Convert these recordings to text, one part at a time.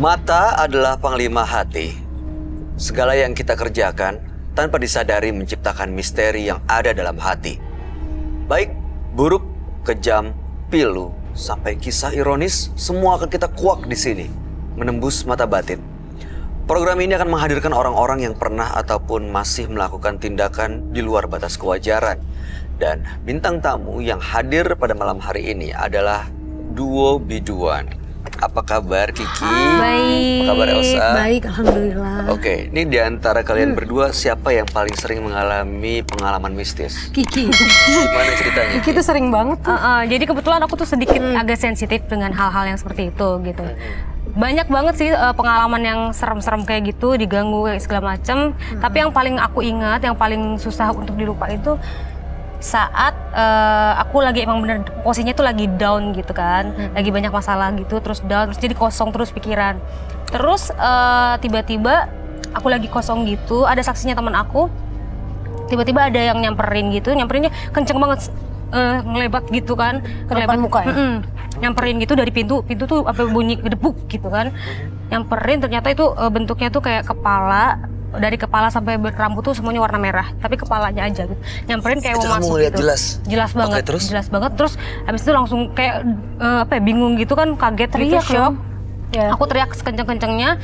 Mata adalah panglima hati. Segala yang kita kerjakan tanpa disadari menciptakan misteri yang ada dalam hati. Baik, buruk, kejam, pilu, sampai kisah ironis, semua akan kita kuak di sini, menembus mata batin. Program ini akan menghadirkan orang-orang yang pernah ataupun masih melakukan tindakan di luar batas kewajaran. Dan bintang tamu yang hadir pada malam hari ini adalah duo biduan. Apa kabar Kiki? Baik. Apa kabar Elsa? Baik, alhamdulillah. Oke, ini di antara kalian berdua siapa yang paling sering mengalami pengalaman mistis? Kiki. Gimana ceritanya? Kiki tuh sering banget tuh. Jadi kebetulan aku tuh sedikit agak sensitif dengan hal-hal yang seperti itu gitu. Banyak banget sih pengalaman yang serem-serem kayak gitu, diganggu kayak segala macam. Tapi yang paling aku ingat, yang paling susah untuk dilupa itu saat aku lagi emang bener posisinya tuh lagi down gitu kan, lagi banyak masalah gitu, terus down, terus jadi kosong terus pikiran. Terus tiba-tiba aku lagi kosong gitu, ada saksinya teman aku, tiba-tiba ada yang nyamperinnya kenceng banget, ngelebat gitu kan, Ke depan muka ya? Nyamperin gitu dari pintu tuh apa bunyi gedebuk gitu kan, nyamperin ternyata itu bentuknya tuh kayak kepala. Dari kepala sampai rambut tuh semuanya warna merah, tapi kepalanya aja gitu. Nyamperin kayak mau masuk gitu. Jelas banget. Terus? Jelas banget. Terus habis itu langsung kayak bingung gitu kan, kaget gitu, shock. Ya. Aku teriak sekenceng-kencengnya.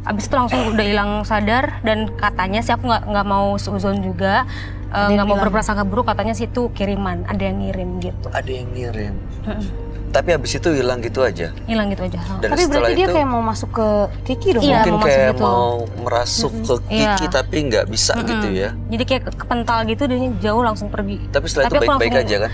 Habis itu langsung udah hilang sadar, dan katanya sih aku nggak mau suzon juga, nggak mau berprasangka buruk, katanya sih itu kiriman, ada yang ngirim gitu. Ada yang ngirim. Tapi habis itu hilang gitu aja. Hilang gitu aja. Dan Tapi berarti dia itu, kayak mau masuk ke Kiki dong? Iya, mungkin mau masuk kayak gitu. mau merasuk ke Kiki Iya. tapi nggak bisa gitu ya. Jadi kayak kepental gitu, dia jauh langsung pergi. Tapi setelah itu aku baik-baik aja kan?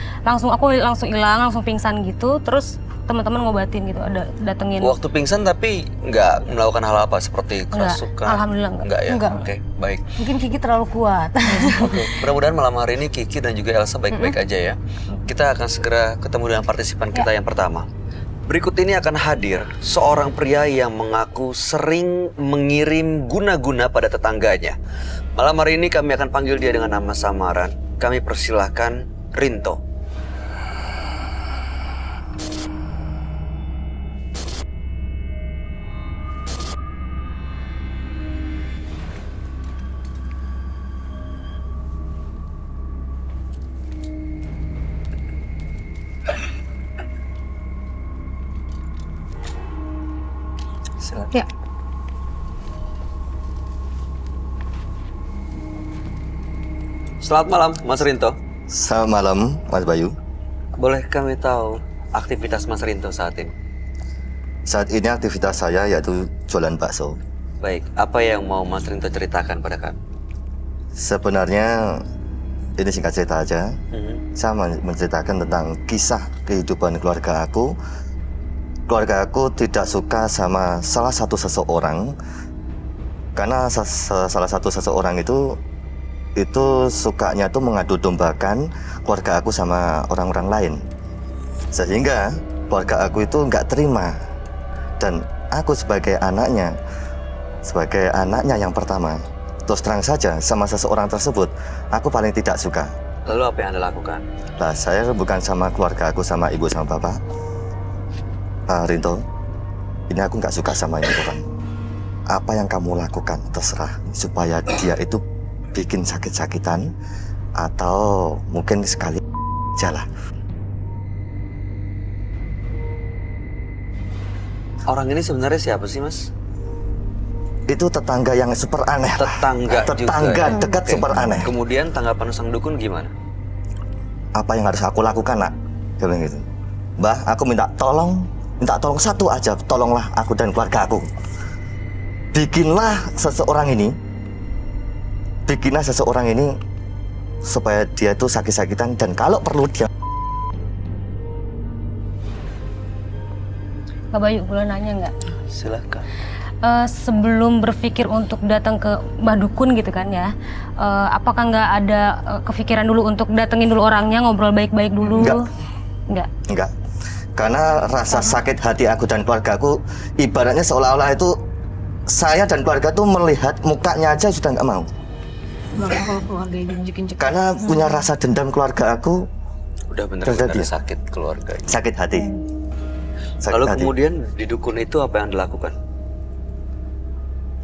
Aku langsung hilang, langsung pingsan gitu. Terus teman-teman ngobatin gitu, ada datengin. Waktu pingsan tapi nggak melakukan hal apa seperti kerasukan? Alhamdulillah enggak. Enggak ya? Enggak. Oke, baik. Mungkin Kiki terlalu kuat. Oke, mudah-mudahan malam hari ini Kiki dan juga Elsa baik-baik aja ya. Kita akan segera ketemu dengan partisipan kita yang pertama. Berikut ini akan hadir seorang pria yang mengaku sering mengirim guna-guna pada tetangganya. Malam hari ini kami akan panggil dia dengan nama samaran. Kami persilahkan Rinto. Silakan. Ya. Selamat malam, Mas Rinto. Selamat malam, Mas Bayu. Boleh kami tahu aktivitas Mas Rinto saat ini? Saat ini aktivitas saya yaitu jualan bakso. Baik, apa yang mau Mas Rinto ceritakan pada kami? Sebenarnya ini singkat cerita aja. Saya menceritakan tentang kisah kehidupan keluarga aku. Keluarga aku tidak suka sama salah satu seseorang karena salah satu seseorang itu sukanya tuh mengadu dombakan keluarga aku sama orang-orang lain. Sehingga keluarga aku itu nggak terima. Dan aku sebagai anaknya yang pertama, terus terang saja sama seseorang tersebut, aku paling tidak suka. Lalu apa yang Anda lakukan? Nah, saya bukan sama keluarga aku, sama ibu sama bapak. Rinto, ini aku nggak suka sama ini orang. Apa yang kamu lakukan terserah, supaya dia itu bikin sakit-sakitan atau mungkin sekali jalan. Orang ini sebenarnya siapa sih, Mas? Itu tetangga yang super aneh. Tetangga Tetangga juga, ya? dekat Oke. super aneh. Kemudian tanggapan sang dukun gimana? Apa yang harus aku lakukan, nak? Dia bilang gitu. Mbah, aku minta tolong satu aja, tolonglah aku dan keluarga aku. Bikinlah seseorang ini supaya dia itu sakit-sakitan, dan kalau perlu dia. Kak Bayu, boleh nanya nggak? Silakan. Sebelum berpikir untuk datang ke Mbah Dukun gitu kan ya, apakah nggak ada kepikiran dulu untuk datengin dulu orangnya, ngobrol baik-baik dulu? Nggak. Karena rasa sakit hati aku dan keluarga aku ibaratnya seolah-olah itu saya dan keluarga tuh melihat mukanya aja sudah nggak mau. Kalau keluarga diinjek-injek. Karena punya rasa dendam keluarga aku. Udah benar-benar Terjadi. sakit keluarga. Sakit hati. Lalu kemudian di dukun itu apa yang dilakukan?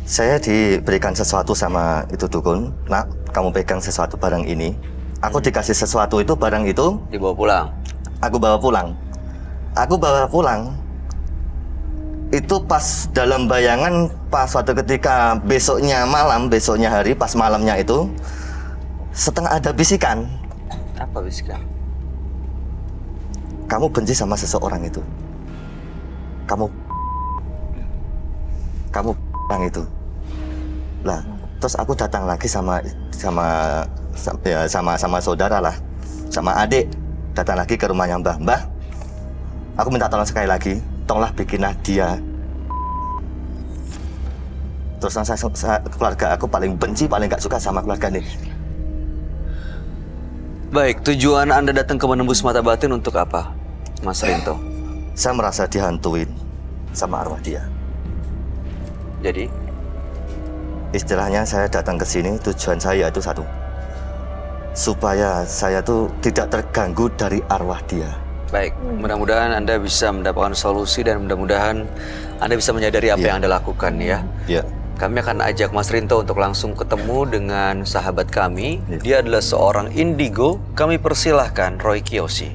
Saya diberikan sesuatu sama itu dukun. Nak, kamu pegang sesuatu barang ini. Aku dikasih sesuatu itu, barang itu. Dibawa pulang. Aku bawa pulang. Aku bawa pulang. Itu pas dalam bayangan, pas suatu ketika besoknya malam, besoknya hari, pas malamnya itu, setengah ada bisikan. Apa bisikan? Kamu benci sama seseorang itu. Kamu orang itu. Lah, terus aku datang lagi sama saudara lah, sama adik, datang lagi ke rumahnya Mbah. Aku minta tolong sekali lagi, tolonglah bikinlah dia. Terus keluarga aku paling benci, paling gak suka sama keluarga ini. Baik, tujuan Anda datang ke menembus mata batin untuk apa, Mas Rinto? Saya merasa dihantuin sama arwah dia. Jadi? Istilahnya saya datang ke sini, tujuan saya itu satu, supaya saya tuh tidak terganggu dari arwah dia. Baik, mudah-mudahan Anda bisa mendapatkan solusi dan mudah-mudahan Anda bisa menyadari apa yang Anda lakukan ya. Iya. Kami akan ajak Mas Rinto untuk langsung ketemu dengan sahabat kami. Dia adalah seorang indigo. Kami persilahkan Roy Kiyoshi.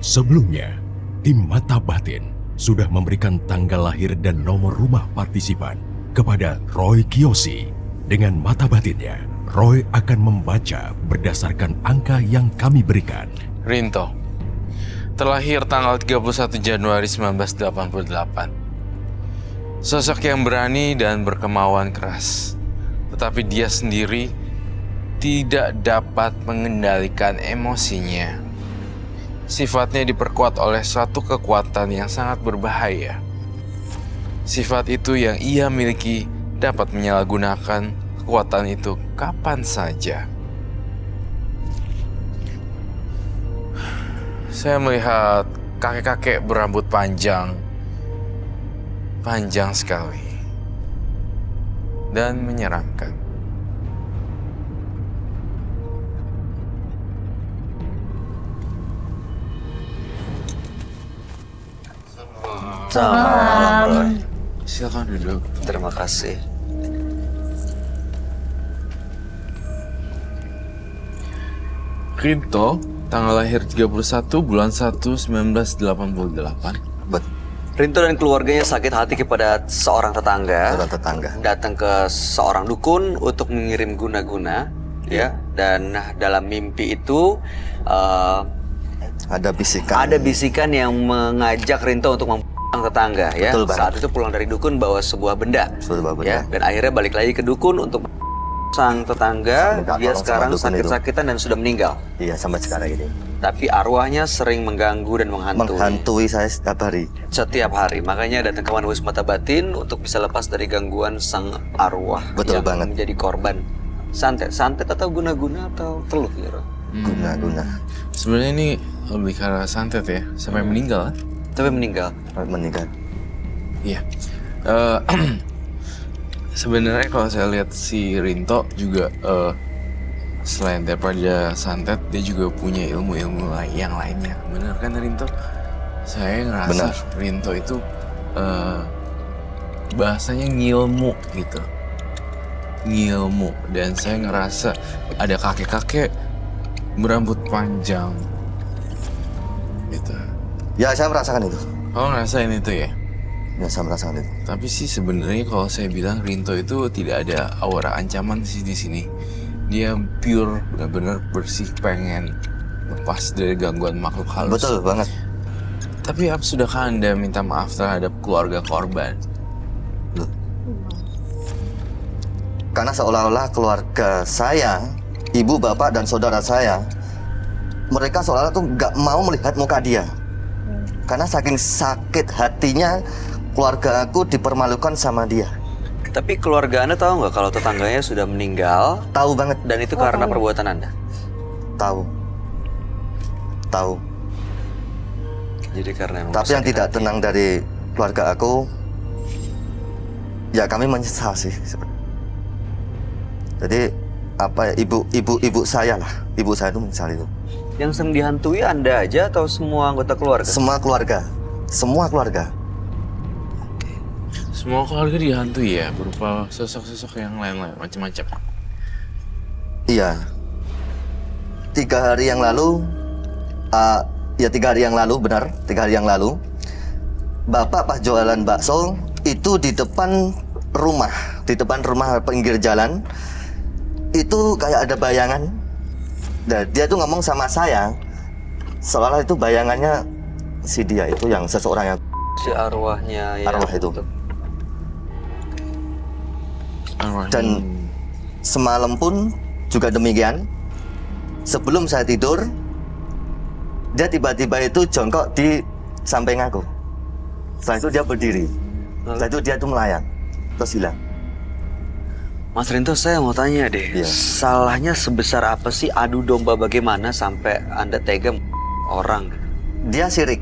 Sebelumnya, tim Mata Batin sudah memberikan tanggal lahir dan nomor rumah partisipan kepada Roy Kiyoshi. Dengan mata batinnya, Roy akan membaca berdasarkan angka yang kami berikan. Rinto, terlahir tanggal 31 Januari 1988. Sosok yang berani dan berkemauan keras. Tetapi dia sendiri tidak dapat mengendalikan emosinya. Sifatnya diperkuat oleh suatu kekuatan yang sangat berbahaya. Sifat itu yang ia miliki dapat menyalahgunakan kekuatan itu kapan saja. Saya melihat kakek-kakek berambut panjang sekali, dan menyeramkan. Selamat malam, Roy. Silakan duduk. Terima kasih. Rinto, tanggal lahir 31 bulan 1 1988. Rinto dan keluarganya sakit hati kepada seorang tetangga. Datang ke seorang dukun untuk mengirim guna-guna, ya. Dan dalam mimpi itu ada bisikan. Ada bisikan yang mengajak Rinto untuk mempulang tetangga, ya. Betul, saat itu pulang dari dukun bawa sebuah benda, ya. Dan akhirnya balik lagi ke dukun untuk sang tetangga. Dia sekarang sakit-sakitan dan sudah meninggal. Iya, sampai sekarang ini. Tapi arwahnya sering mengganggu dan menghantui saya setiap hari. Setiap hari. Makanya datang ke menembus mata batin untuk bisa lepas dari gangguan sang arwah. Betul yang banget. menjadi korban. Santet atau guna-guna atau teluh ya, Roy? Guna-guna. Sebenarnya ini lebih ke arah santet ya, sampai meninggal. Tapi meninggal. Iya. Sebenarnya kalau saya lihat si Rinto juga selain daripada santet, dia juga punya ilmu-ilmu yang lainnya. Benar kan Rinto? Saya ngerasa Rinto itu bahasanya ngilmu gitu. Ngilmu. Dan saya ngerasa ada kakek-kakek berambut panjang gitu. Ya, saya merasakan itu. Oh, ngerasain itu ya? Ya, saya merasakan itu. Tapi sih sebenarnya kalau saya bilang Rinto itu tidak ada aura ancaman sih di sini. Dia pure, benar-benar bersih, pengen lepas dari gangguan makhluk halus. Betul banget. Tapi sudahkah Anda minta maaf terhadap keluarga korban? Loh. Karena seolah-olah keluarga saya, ibu, bapak, dan saudara saya, mereka seolah-olah tuh nggak mau melihat muka dia. Karena saking sakit hatinya, keluarga aku dipermalukan sama dia. Tapi keluarga Anda tahu nggak kalau tetangganya sudah meninggal? Tahu banget. Dan itu karena perbuatan Anda? Tahu. Jadi karena Tapi yang tidak tenang dari keluarga aku, ya kami menyesal sih. Jadi apa ya, ibu saya lah, ibu saya itu menyesal itu. Yang sering dihantui Anda aja atau semua anggota keluarga? Semua keluarga. Semua keluarga dihantui ya, berupa sosok-sosok yang lain-lain, macam-macam. Iya. 3 hari yang lalu, ya 3 hari yang lalu, benar, 3 hari yang lalu, bapak pas jualan bakso itu di depan rumah pinggir jalan, itu kayak ada bayangan. Dan dia tuh ngomong sama saya, seolah itu bayangannya si dia itu yang seseorang yang Si arwahnya ya. arwah itu. Arwah Dan semalam pun juga demikian. Sebelum saya tidur, dia tiba-tiba itu jongkok di samping aku. Setelah itu dia berdiri. Setelah itu dia tuh melayang, terus hilang. Mas Rinto, saya mau tanya deh, Iya. salahnya sebesar apa sih adu domba bagaimana sampai Anda tega orang? Dia sirik.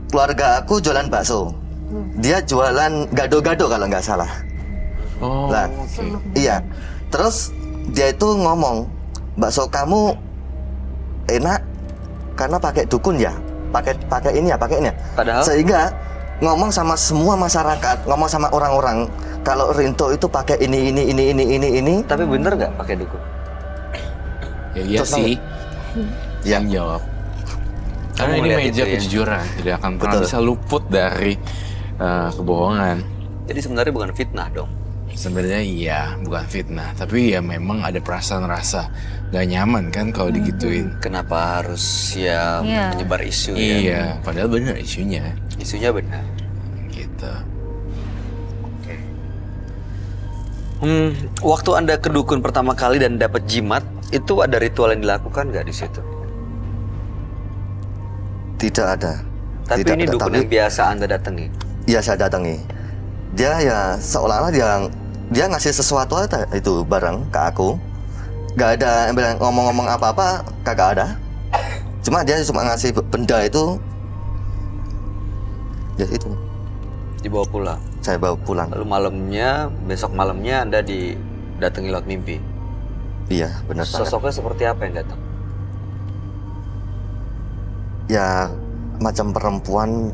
Keluarga aku jualan bakso. Dia jualan gado-gado kalau nggak salah. Oh, Lah, oke. iya. Terus dia itu ngomong, bakso kamu enak karena pakai dukun ya, pakai ini ya. Padahal? Sehingga ngomong sama semua masyarakat, ngomong sama orang-orang kalau Rinto itu pakai ini. Tapi bener nggak pakai dukun? Ya iya Terus sih, Ya. yang jawab. Karena Kamu ini lihat meja itu ya? kejujuran, tidak akan pernah Betul. bisa luput dari kebohongan. Jadi sebenarnya bukan fitnah dong. Sebenarnya iya, bukan fitnah, tapi ya memang ada perasaan rasa gak nyaman kan kalau digituin. Kenapa harus ya Iya. menyebar isu ya? Iya, padahal benar isunya, Isunya benar. gitu. Waktu Anda ke dukun pertama kali dan dapat jimat, itu ada ritual yang dilakukan nggak di situ? Tidak ada. Tapi Tidak ini ada, dukun tapi yang biasa Anda datangi. ya saya datangi. Dia ya seolah-olah dia ngasih sesuatu aja itu barang ke aku. Gak ada yang bilang ngomong-ngomong apa-apa, kagak ada. Cuma dia cuma ngasih benda itu. Ya itu, Dibawa pulang. saya bawa pulang. Lalu besok malamnya Anda didatangi lewat mimpi. Iya, benar banget. Sosoknya seperti apa yang datang? Ya macam perempuan,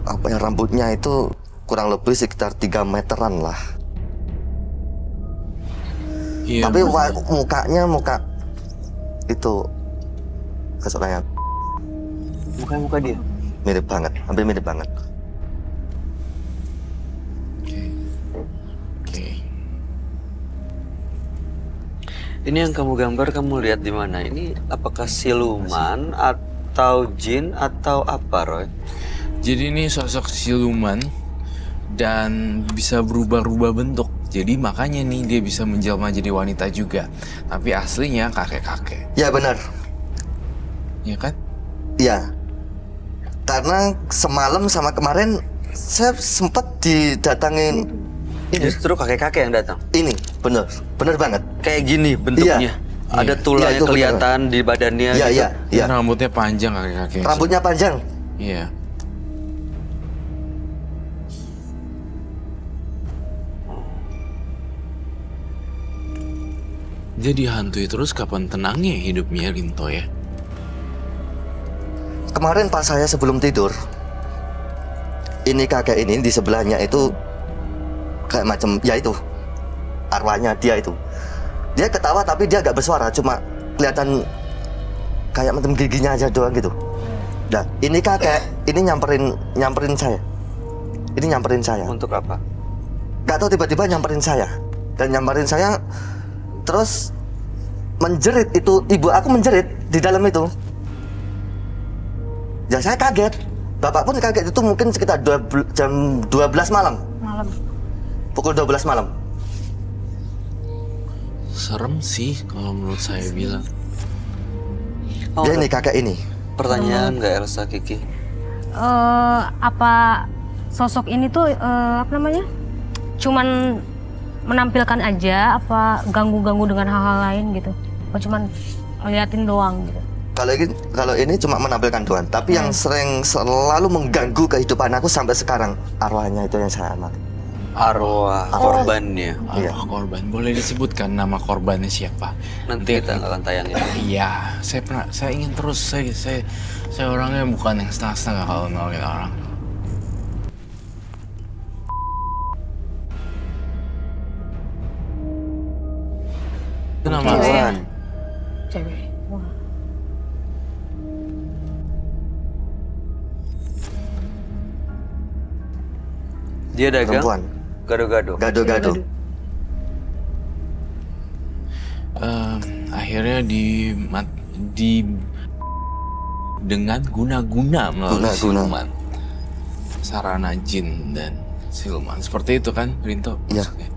apa ya, rambutnya itu kurang lebih sekitar 3 meteran lah. Iya, Tapi mukanya itu kesukaannya Muka dia. mirip banget, hampir mirip banget. oke. Ini yang kamu gambar, kamu lihat di mana? Ini apakah siluman atau jin atau apa, Roy? Jadi ini sosok siluman dan bisa berubah-ubah bentuk. Jadi makanya nih dia bisa menjelma jadi wanita juga. Tapi aslinya kakek-kakek, Ya benar, ya kan? ya. Karena semalam sama kemarin saya sempat didatangin Justru kakek-kakek yang datang. ini, benar banget. Kayak gini bentuknya. Ada Iya. tulangnya Iya, itu kelihatan di badannya Iya, gitu. iya. Rambutnya panjang kakek-kakek. Rambutnya panjang. Iya. Jadi hantui terus, kapan tenangnya hidupnya Rinto ya? Kemarin pas saya sebelum tidur, ini kakek ini di sebelahnya itu kayak macam ya itu arwahnya dia itu. Dia ketawa tapi dia gak bersuara, cuma kelihatan kayak macam giginya aja doang gitu. Nah, ini kakek ini nyamperin saya. Ini nyamperin saya. Untuk apa? Gak tahu tiba-tiba nyamperin saya. Dan nyamperin saya terus menjerit itu, ibu aku menjerit di dalam itu. Ya saya kaget. Bapak pun kaget, itu mungkin sekitar jam 12 malam. Pukul 12 malam. Serem sih kalau menurut saya bilang. Oh, Dia ini kakek ini. pertanyaan nggak Elsa, Kiki? Apa sosok ini tuh apa namanya? Cuman menampilkan aja apa ganggu-ganggu dengan hal-hal lain gitu? Apa cuman ngeliatin doang gitu? Kalau ini cuma menampilkan doang, tapi yang sering selalu mengganggu kehidupan aku sampai sekarang, arwahnya itu yang saya amati. Arwah korbannya. Arwah korban. Boleh disebutkan nama korbannya siapa? Nanti kita akan tayangin. Iya, saya ingin terus. Saya orangnya bukan yang setengah-setengah kalau nolongin orang. Itu nama Cewek. Cewek. Wah. Dia dagang Perempuan. gado-gado. Gado-gado. Akhirnya dengan guna-guna melalui Guna-guna. siluman, sarana jin dan siluman. Seperti itu kan, Rinto? Iya. Maksudnya?